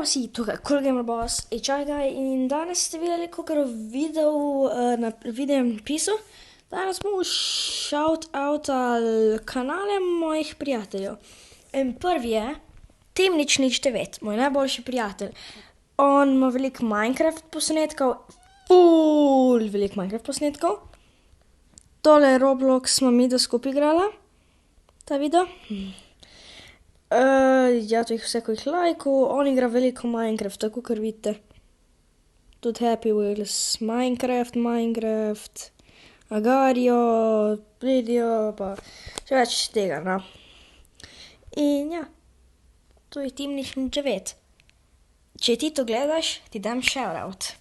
vsi, tukaj CoolGamerBoss, HI in danes ste videli kakor video na napisu. Danes bomo shout-outali kanale mojih prijateljev. Prvi je Timnič09, moj najboljši prijatelj. On ima veliko Minecraft posnetkov, ful veliko Minecraft posnetkov. Tole Roblox smo midva skupaj igrala, ta video. Ja, to jih vse, ko jih lajkal, on igra veliko Minecrafta, kakor vidite. Tudi Happy Wheels, Minecraft, Agario, Video, pa še več tega, no. In ja, to je Timnič09. Če ti to gledaš, ti dam shoutout.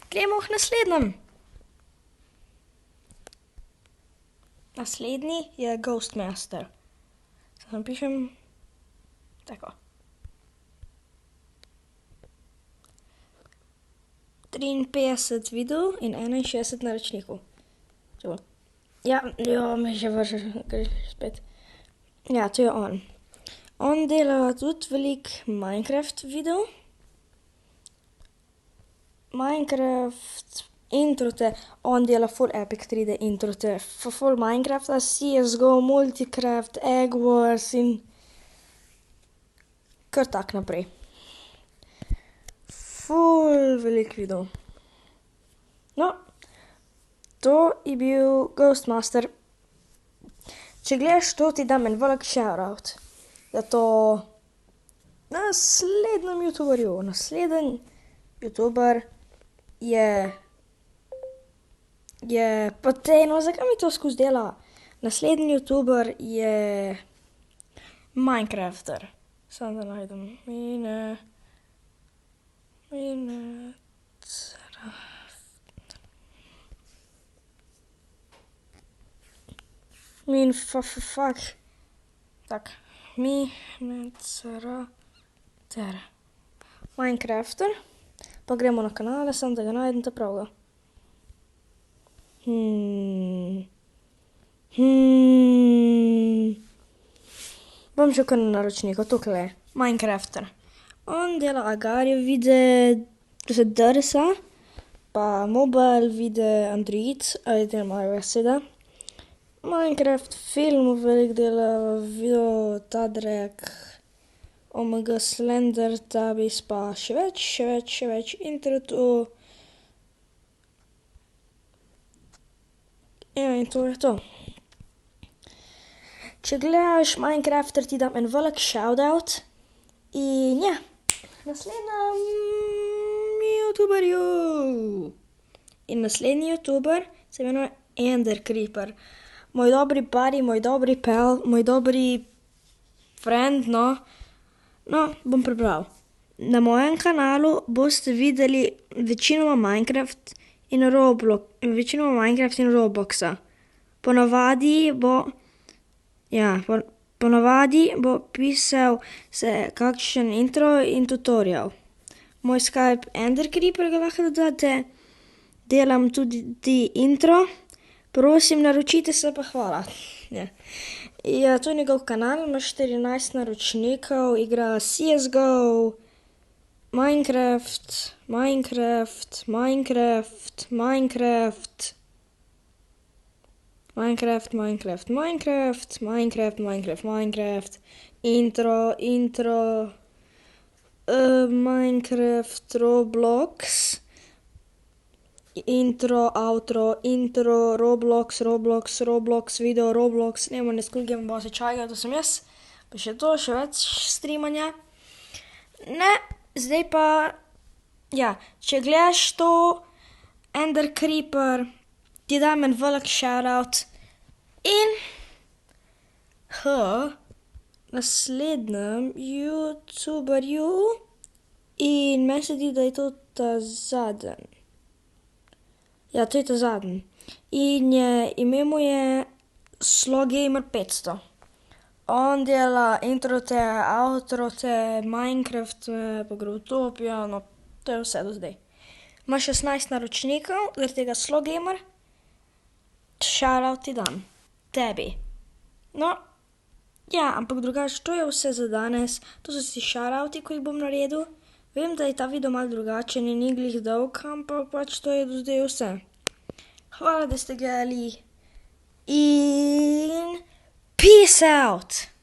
Gremo k naslednjem. Naslednji je Ghostmaster. Zdaj napišem tako. 53 videov in 61 naročnikov. Ja, me že vrže, spet. Ja, to je on. On dela tudi veliko Minecraft videov. Minecraft introte, on dela ful epic 3D introte, ful Minecrafta, CSGO, Multicraft, Egg Wars in kar tak naprej. Ful veliko videov. No, to je bil Ghostmaster. Če gledaš to, ti dam en velik shoutout. Zato naslednjem youtuberju, naslednji youtuber je pa no, zakaj mi to skozi dela? Naslednji youtuber je Minecrafter. Samo da najdem. Minecrafter. Pa gremo na kanale, samo da ga najdem ta pravega. Bom šel kar na naročnika, tukaj je Minecrafter. On dela Agario videe, to se drsa, pa mobile videe, Android, ali dela iOS seveda. Minecraft film veliko dela, video Tadrek, OMG Slender Tabis, pa še več internetov. Ja, in to je to. Če gledaš Minecrafter, ti dam en velik shoutout. In ja, naslednjem youtuberju. In naslednji youtuber se imenuje Ender Creeper. Moj dobri buddy, moj dobri pal, moj dobri friend, no. No, bom prebral. Na mojem kanalu boste videli večinoma Minecraft in Robloxa. Ponavadi bo pisal se kakšen intro in tutorial. Moj Skype Ender Creeper ga lahko dodate. Delam tudi intro. Prosim, naročite se, pa hvala. Ja, to je njegov kanal, ima 14 naročnikov, igra CSGO, Minecraft. Intro, Minecraft, Roblox. Intro, outro, Roblox, video, Roblox, ne CoolGamerBoss, to sem jaz. Pa še to, še več streamanja. Ne, zdaj pa, ja, če gledaš to, Ender Creeper, ti dam en velik shoutout. In naslednjem youtuberju. In meni se zdi, da je to ta zadnji. Ja, to je ta zadnji. In ime mu je Slogamer500. On dela introte, outrote, Minecraft, pa Growtopia, no, to je vse do zdaj. Ima 16 naročnikov, zaradi tega Slogamer. Shoutout ti dam. Tebi. No, ja, ampak drugače, to je vse za danes. To so vsi shoutouti, ko jih bom naredil. Vem, da je ta video malo drugačen in ni glih dolg, ampak pač to je do zdaj vse. Hvala, da ste gledali in peace out!